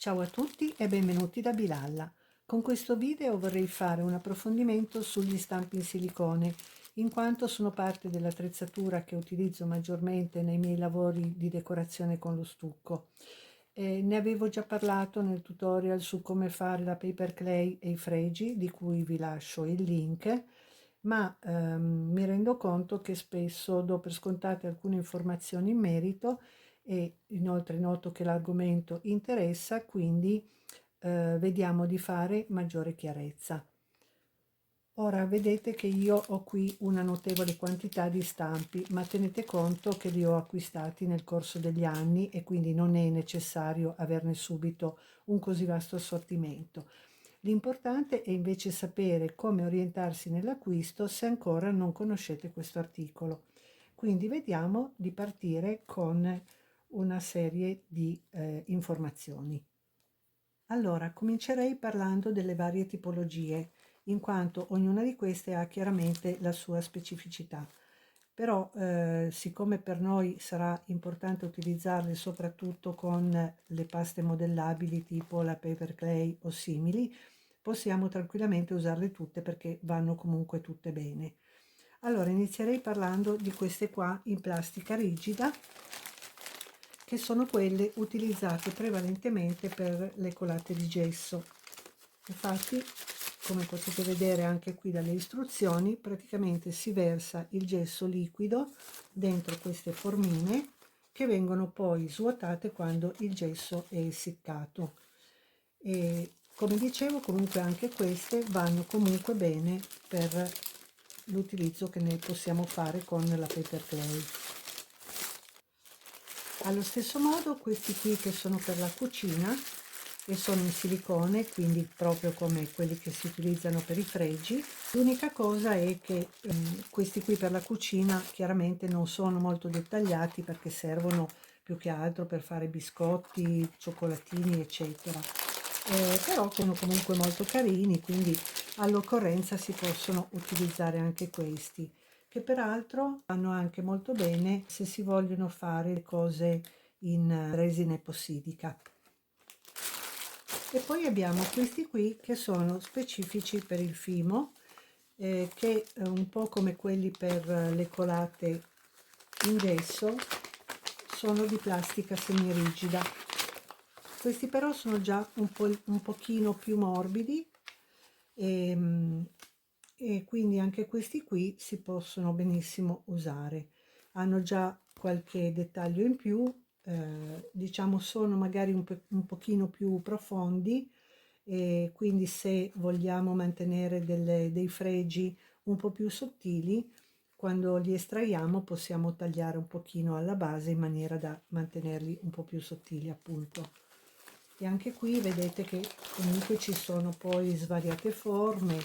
Ciao a tutti e benvenuti da Bilalla. Con questo video vorrei fare un approfondimento sugli stampi in silicone, in quanto sono parte dell'attrezzatura che utilizzo maggiormente nei miei lavori di decorazione con lo stucco. Ne avevo già parlato nel tutorial su come fare la paper clay e i fregi, di cui vi lascio il link, ma mi rendo conto che spesso do per scontate alcune informazioni in merito e inoltre noto che l'argomento interessa, quindi vediamo di fare maggiore chiarezza. Ora vedete che io ho qui una notevole quantità di stampi, ma tenete conto che li ho acquistati nel corso degli anni e quindi non è necessario averne subito un così vasto assortimento. L'importante è invece sapere come orientarsi nell'acquisto se ancora non conoscete questo articolo. Quindi vediamo di partire con una serie di informazioni. Allora, comincerei parlando delle varie tipologie, in quanto ognuna di queste ha chiaramente la sua specificità. Però, siccome per noi sarà importante utilizzarle soprattutto con le paste modellabili tipo la paper clay o simili, possiamo tranquillamente usarle tutte perché vanno comunque tutte bene. Allora, inizierei parlando di queste qua in plastica rigida, che sono quelle utilizzate prevalentemente per le colate di gesso. Infatti, come potete vedere anche qui dalle istruzioni, praticamente si versa il gesso liquido dentro queste formine che vengono poi svuotate quando il gesso è essiccato. E come dicevo, comunque anche queste vanno comunque bene per l'utilizzo che ne possiamo fare con la paper clay. Allo stesso modo questi qui che sono per la cucina e sono in silicone, quindi proprio come quelli che si utilizzano per i fregi. L'unica cosa è che questi qui per la cucina chiaramente non sono molto dettagliati perché servono più che altro per fare biscotti, cioccolatini, eccetera. Però sono comunque molto carini, quindi all'occorrenza si possono utilizzare anche questi, che peraltro vanno anche molto bene se si vogliono fare le cose in resina epossidica. E poi abbiamo questi qui che sono specifici per il fimo, che un po' come quelli per le colate in gesso sono di plastica semirigida. Questi però sono già un pochino più morbidi e quindi anche questi qui si possono benissimo usare. Hanno già qualche dettaglio in più, diciamo sono magari un pochino più profondi, e quindi se vogliamo mantenere dei fregi un po' più sottili, quando li estraiamo possiamo tagliare un pochino alla base in maniera da mantenerli un po' più sottili, appunto. E anche qui vedete che comunque ci sono poi svariate forme,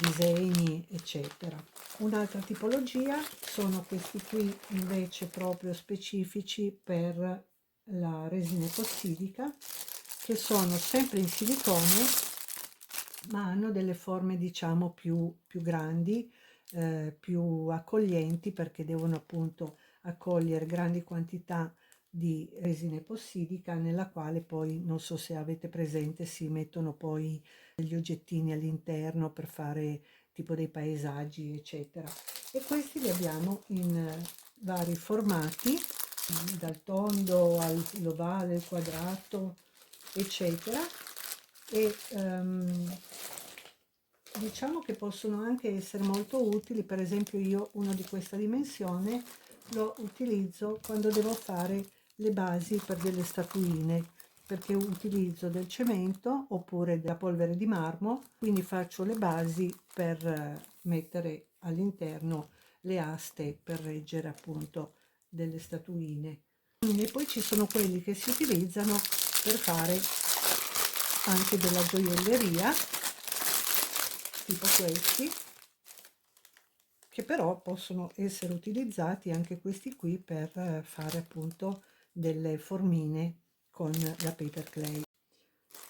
disegni, eccetera. Un'altra tipologia sono questi qui invece proprio specifici per la resina epossidica, che sono sempre in silicone ma hanno delle forme diciamo più grandi, più accoglienti, perché devono appunto accogliere grandi quantità di resina epossidica, nella quale poi, non so se avete presente, si mettono poi degli oggettini all'interno per fare tipo dei paesaggi, eccetera. E questi li abbiamo in vari formati, dal tondo all'ovale, al quadrato, eccetera. E diciamo che possono anche essere molto utili. Per esempio io uno di questa dimensione lo utilizzo quando devo fare le basi per delle statuine, perché utilizzo del cemento oppure della polvere di marmo, quindi faccio le basi per mettere all'interno le aste per reggere appunto delle statuine. E poi ci sono quelli che si utilizzano per fare anche della gioielleria, tipo questi, che però possono essere utilizzati anche questi qui per fare appunto delle formine con la paper clay.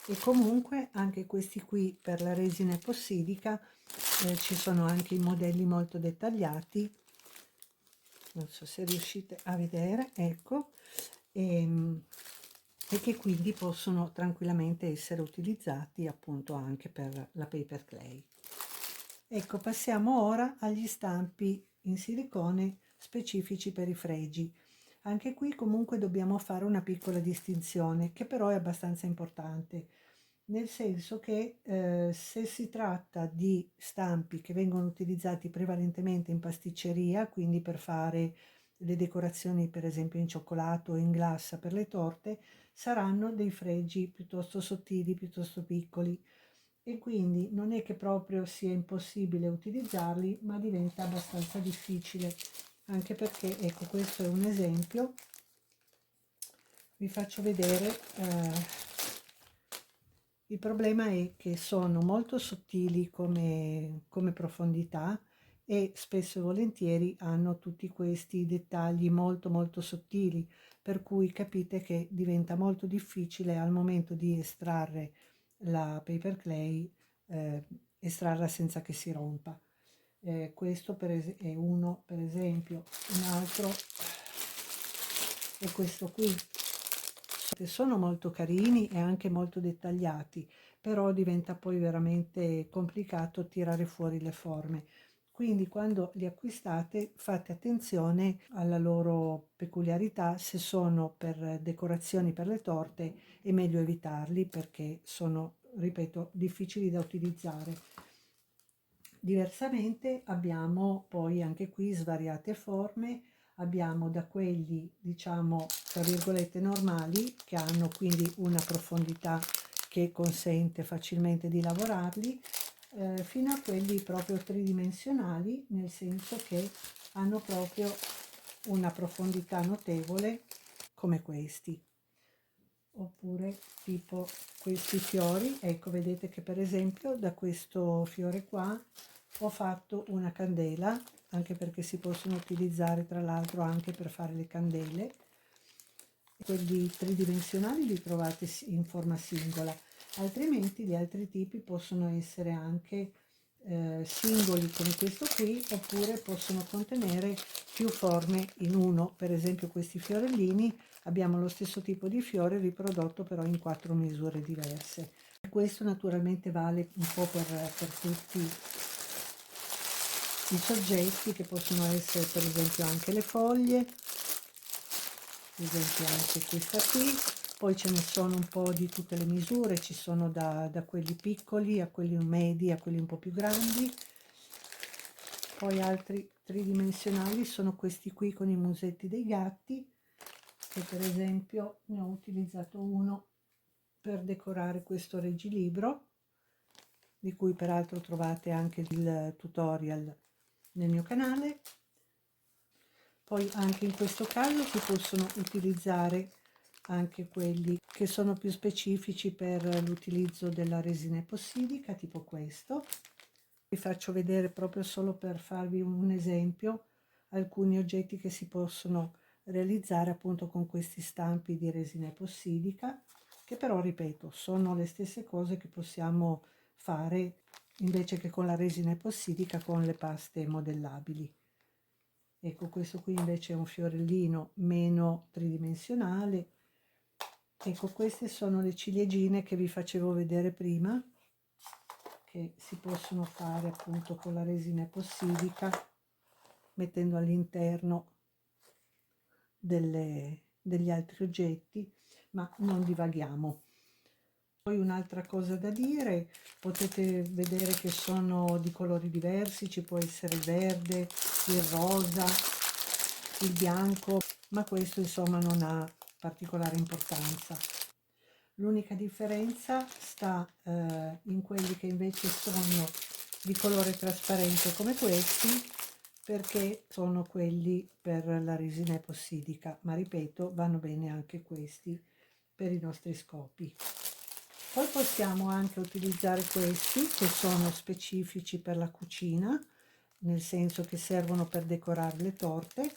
E comunque anche questi qui per la resina epossidica, ci sono anche i modelli molto dettagliati, non so se riuscite a vedere, ecco, e e che quindi possono tranquillamente essere utilizzati appunto anche per la paper clay. Ecco, passiamo ora agli stampi in silicone specifici per i fregi. Anche qui comunque dobbiamo fare una piccola distinzione, che però è abbastanza importante, nel senso che se si tratta di stampi che vengono utilizzati prevalentemente in pasticceria, quindi per fare le decorazioni per esempio in cioccolato o in glassa per le torte, saranno dei fregi piuttosto sottili, piuttosto piccoli, e quindi non è che proprio sia impossibile utilizzarli, ma diventa abbastanza difficile, anche perché, ecco, questo è un esempio. Vi faccio vedere, il problema è che sono molto sottili come profondità, e spesso e volentieri hanno tutti questi dettagli molto molto sottili, per cui capite che diventa molto difficile al momento di estrarre la paper clay, estrarla senza che si rompa. Questo è uno, per esempio. Un altro è questo qui. Sono molto carini e anche molto dettagliati, però diventa poi veramente complicato tirare fuori le forme. Quindi quando li acquistate fate attenzione alla loro peculiarità. Se sono per decorazioni per le torte è meglio evitarli, perché sono, ripeto, difficili da utilizzare. Diversamente abbiamo poi anche qui svariate forme. Abbiamo da quelli, diciamo, tra virgolette normali, che hanno quindi una profondità che consente facilmente di lavorarli, fino a quelli proprio tridimensionali, nel senso che hanno proprio una profondità notevole, come questi. Oppure tipo questi fiori. Ecco, vedete che per esempio da questo fiore qua ho fatto una candela, anche perché si possono utilizzare tra l'altro anche per fare le candele. Quelli tridimensionali li trovate in forma singola, altrimenti gli altri tipi possono essere anche singoli come questo qui, oppure possono contenere più forme in uno. Per esempio questi fiorellini, abbiamo lo stesso tipo di fiore riprodotto però in 4 misure diverse. Questo naturalmente vale un po' per tutti i soggetti, che possono essere per esempio anche le foglie, per esempio anche questa qui. Poi ce ne sono un po' di tutte le misure, ci sono da quelli piccoli a quelli medi a quelli un po' più grandi. Poi altri tridimensionali sono questi qui con i musetti dei gatti, che per esempio ne ho utilizzato uno per decorare questo reggilibro, di cui peraltro trovate anche il tutorial nel mio canale. Poi anche in questo caso si possono utilizzare anche quelli che sono più specifici per l'utilizzo della resina epossidica, tipo questo. Vi faccio vedere, proprio solo per farvi un esempio, alcuni oggetti che si possono realizzare appunto con questi stampi di resina epossidica, che però, ripeto, sono le stesse cose che possiamo fare invece che con la resina epossidica con le paste modellabili. Ecco, questo qui invece è un fiorellino meno tridimensionale. Ecco, queste sono le ciliegine che vi facevo vedere prima, che si possono fare appunto con la resina epossidica, mettendo all'interno degli altri oggetti, ma non divaghiamo. Poi un'altra cosa da dire: potete vedere che sono di colori diversi, ci può essere il verde, il rosa, il bianco, ma questo insomma non ha particolare importanza. L'unica differenza sta in quelli che invece sono di colore trasparente come questi, perché sono quelli per la resina epossidica, ma ripeto, vanno bene anche questi per i nostri scopi. Poi possiamo anche utilizzare questi, che sono specifici per la cucina, nel senso che servono per decorare le torte,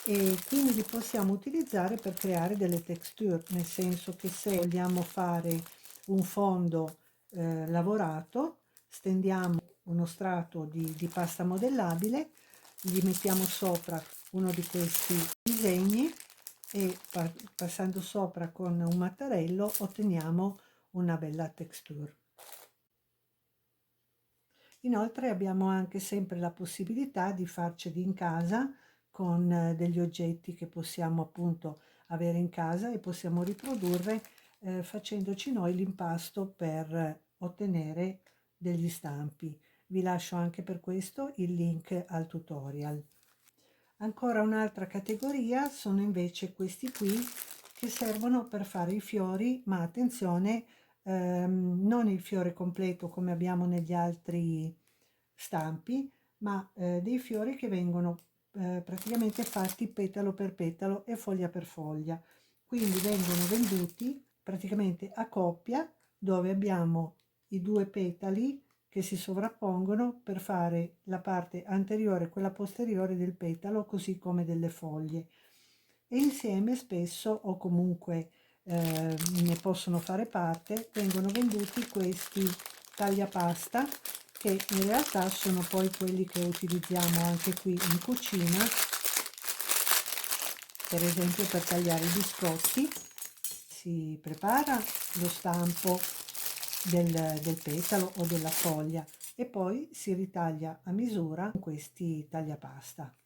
e quindi li possiamo utilizzare per creare delle texture, nel senso che se vogliamo fare un fondo lavorato, stendiamo uno strato di pasta modellabile, gli mettiamo sopra uno di questi disegni e passando sopra con un mattarello otteniamo una bella texture. Inoltre abbiamo anche sempre la possibilità di farceli in casa con degli oggetti che possiamo appunto avere in casa e possiamo riprodurre facendoci noi l'impasto per ottenere degli stampi. Vi lascio anche per questo il link al tutorial. Ancora un'altra categoria sono invece questi qui che servono per fare i fiori, ma attenzione, non il fiore completo come abbiamo negli altri stampi, ma dei fiori che vengono praticamente fatti petalo per petalo e foglia per foglia. Quindi vengono venduti praticamente a coppia, dove abbiamo i due petali che si sovrappongono per fare la parte anteriore e quella posteriore del petalo, così come delle foglie. E insieme spesso, o comunque ne possono fare parte, vengono venduti questi tagliapasta, che in realtà sono poi quelli che utilizziamo anche qui in cucina, per esempio per tagliare i biscotti. Si prepara lo stampo del petalo o della foglia e poi si ritaglia a misura con questi tagliapasta.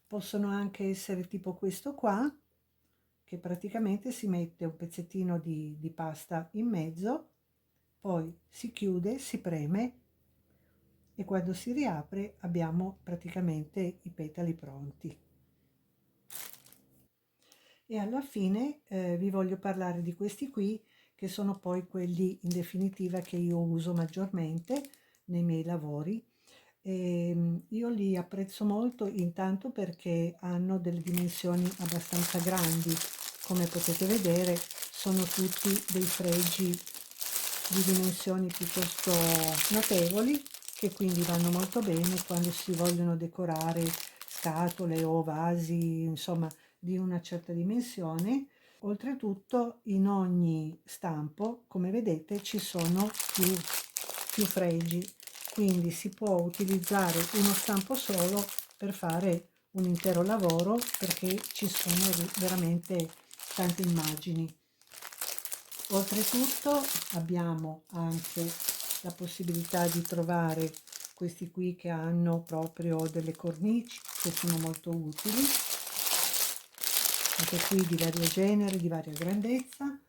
Possono anche essere tipo questo qua, che praticamente si mette un pezzettino di pasta in mezzo, poi si chiude, si preme e quando si riapre abbiamo praticamente i petali pronti. E alla fine vi voglio parlare di questi qui, che sono poi quelli in definitiva che io uso maggiormente nei miei lavori. Io li apprezzo molto intanto perché hanno delle dimensioni abbastanza grandi, come potete vedere sono tutti dei fregi di dimensioni piuttosto notevoli, che quindi vanno molto bene quando si vogliono decorare scatole o vasi, insomma, di una certa dimensione. Oltretutto in ogni stampo, come vedete, ci sono più fregi, quindi si può utilizzare uno stampo solo per fare un intero lavoro, perché ci sono veramente tante immagini. Oltretutto abbiamo anche la possibilità di trovare questi qui che hanno proprio delle cornici che sono molto utili, anche qui di vario genere, di varia grandezza,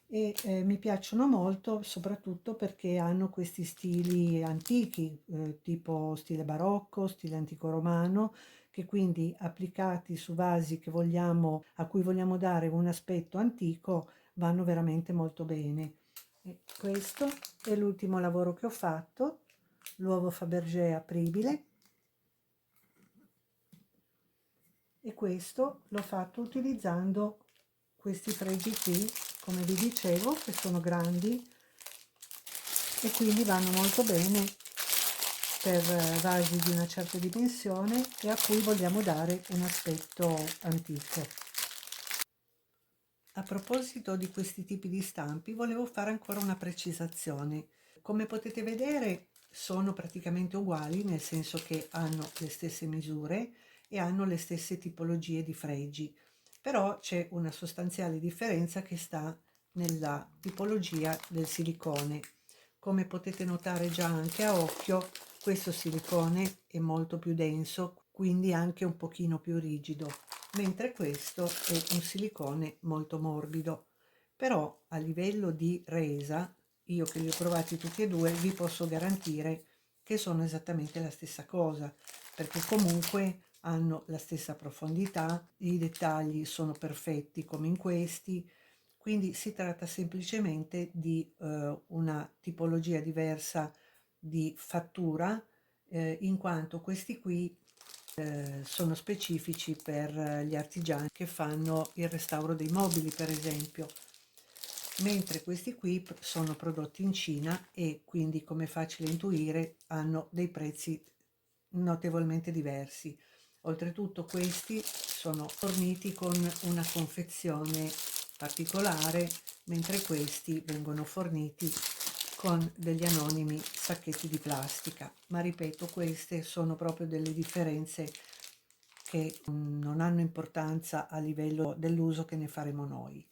e mi piacciono molto soprattutto perché hanno questi stili antichi, tipo stile barocco, stile antico romano, che quindi applicati su vasi che vogliamo, a cui vogliamo dare un aspetto antico, vanno veramente molto bene. E questo è l'ultimo lavoro che ho fatto, l'uovo Fabergé apribile, e questo l'ho fatto utilizzando questi fregi qui, come vi dicevo, che sono grandi e quindi vanno molto bene per vasi di una certa dimensione e a cui vogliamo dare un aspetto antico. A proposito di questi tipi di stampi, volevo fare ancora una precisazione. Come potete vedere, sono praticamente uguali, nel senso che hanno le stesse misure e hanno le stesse tipologie di fregi, però c'è una sostanziale differenza che sta nella tipologia del silicone. Come potete notare già anche a occhio, questo silicone è molto più denso, quindi anche un pochino più rigido, mentre questo è un silicone molto morbido. Però a livello di resa, io che li ho provati tutti e due, vi posso garantire che sono esattamente la stessa cosa, perché comunque hanno la stessa profondità, i dettagli sono perfetti come in questi, quindi si tratta semplicemente di una tipologia diversa di fattura, in quanto questi qui sono specifici per gli artigiani che fanno il restauro dei mobili, per esempio, mentre questi qui sono prodotti in Cina e quindi, come è facile intuire, hanno dei prezzi notevolmente diversi. Oltretutto questi sono forniti con una confezione particolare, mentre questi vengono forniti con degli anonimi sacchetti di plastica. Ma ripeto, queste sono proprio delle differenze che non hanno importanza a livello dell'uso che ne faremo noi.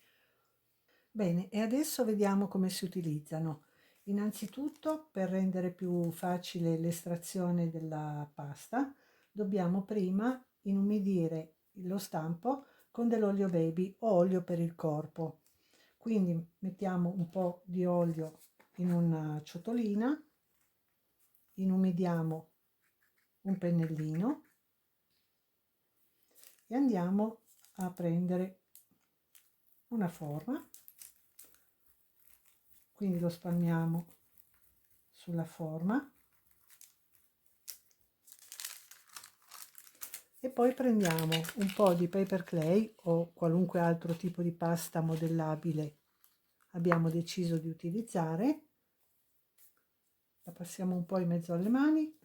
Bene, e adesso vediamo come si utilizzano. Innanzitutto, per rendere più facile l'estrazione della pasta, dobbiamo prima inumidire lo stampo con dell'olio baby o olio per il corpo. Quindi mettiamo un po' di olio in una ciotolina, inumidiamo un pennellino e andiamo a prendere una forma, quindi lo spalmiamo sulla forma e poi prendiamo un po' di paper clay o qualunque altro tipo di pasta modellabile abbiamo deciso di utilizzare, la passiamo un po' in mezzo alle mani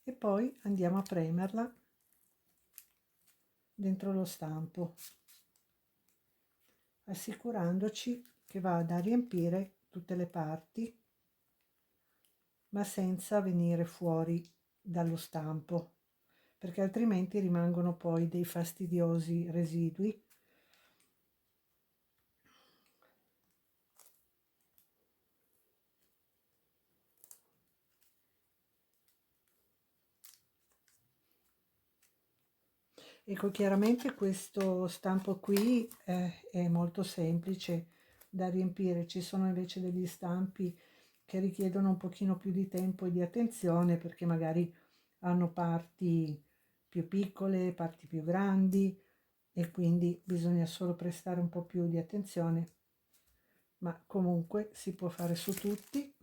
e poi andiamo a premerla dentro lo stampo, assicurandoci che vada a riempire tutte le parti ma senza venire fuori dallo stampo, perché altrimenti rimangono poi dei fastidiosi residui. Ecco, chiaramente questo stampo qui è molto semplice da riempire, ci sono invece degli stampi che richiedono un pochino più di tempo e di attenzione perché magari hanno parti più piccole, parti più grandi e quindi bisogna solo prestare un po' più di attenzione, ma comunque si può fare su tutti.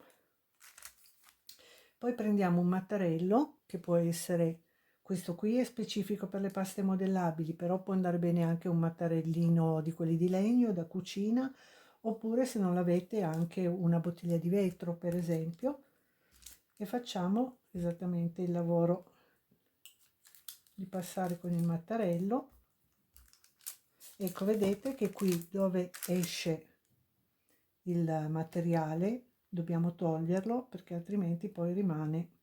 Poi prendiamo un mattarello che può essere, questo qui è specifico per le paste modellabili, però può andare bene anche un mattarellino di quelli di legno da cucina, oppure se non l'avete anche una bottiglia di vetro per esempio, e facciamo esattamente il lavoro di passare con il mattarello. Ecco, vedete che qui dove esce il materiale dobbiamo toglierlo perché altrimenti poi rimane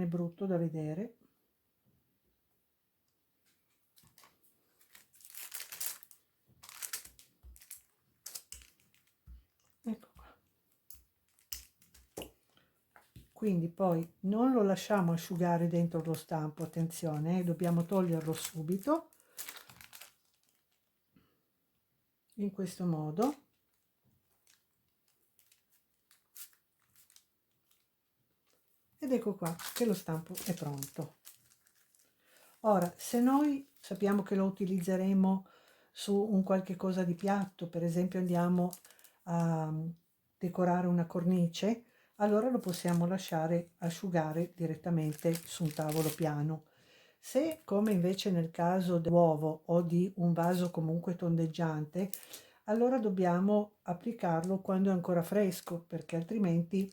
brutto da vedere. Ecco qua. Quindi poi non lo lasciamo asciugare dentro lo stampo, attenzione, dobbiamo toglierlo subito in questo modo. Ed ecco qua che lo stampo è pronto. Ora, se noi sappiamo che lo utilizzeremo su un qualche cosa di piatto, per esempio andiamo a decorare una cornice, allora lo possiamo lasciare asciugare direttamente su un tavolo piano. Se, come invece nel caso dell'uovo o di un vaso comunque tondeggiante, allora dobbiamo applicarlo quando è ancora fresco, perché altrimenti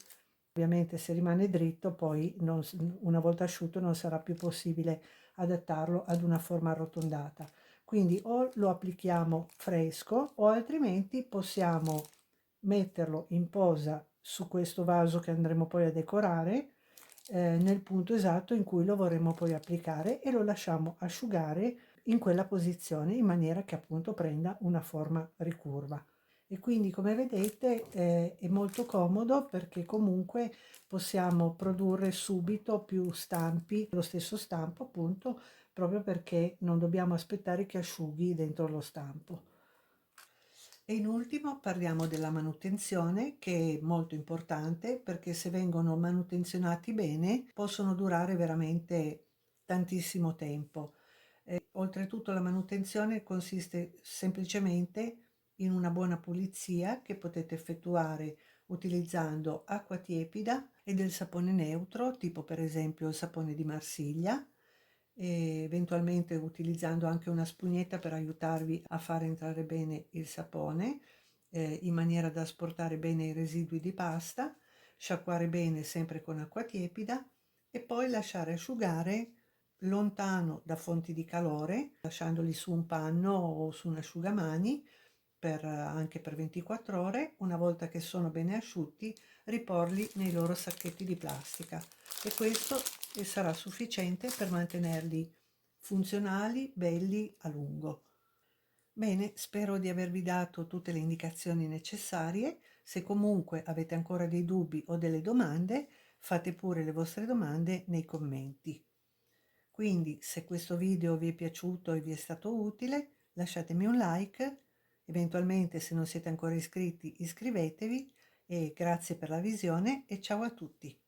ovviamente se rimane dritto poi una volta asciutto non sarà più possibile adattarlo ad una forma arrotondata. Quindi o lo applichiamo fresco o altrimenti possiamo metterlo in posa su questo vaso che andremo poi a decorare nel punto esatto in cui lo vorremmo poi applicare e lo lasciamo asciugare in quella posizione in maniera che appunto prenda una forma ricurva. E quindi come vedete è molto comodo perché comunque possiamo produrre subito più stampi, lo stesso stampo appunto, proprio perché non dobbiamo aspettare che asciughi dentro lo stampo. E in ultimo parliamo della manutenzione, che è molto importante perché se vengono manutenzionati bene possono durare veramente tantissimo tempo. Oltretutto la manutenzione consiste semplicemente in una buona pulizia che potete effettuare utilizzando acqua tiepida e del sapone neutro, tipo per esempio il sapone di Marsiglia, e eventualmente utilizzando anche una spugnetta per aiutarvi a far entrare bene il sapone in maniera da asportare bene i residui di pasta, sciacquare bene sempre con acqua tiepida e poi lasciare asciugare lontano da fonti di calore, lasciandoli su un panno o su un asciugamani anche per 24 ore. Una volta che sono bene asciutti riporli nei loro sacchetti di plastica e questo sarà sufficiente per mantenerli funzionali, belli a lungo. Bene, spero di avervi dato tutte le indicazioni necessarie. Se comunque avete ancora dei dubbi o delle domande, fate pure le vostre domande nei commenti. Quindi, se questo video vi è piaciuto e vi è stato utile, lasciatemi un like, eventualmente se non siete ancora iscritti iscrivetevi e grazie per la visione e ciao a tutti.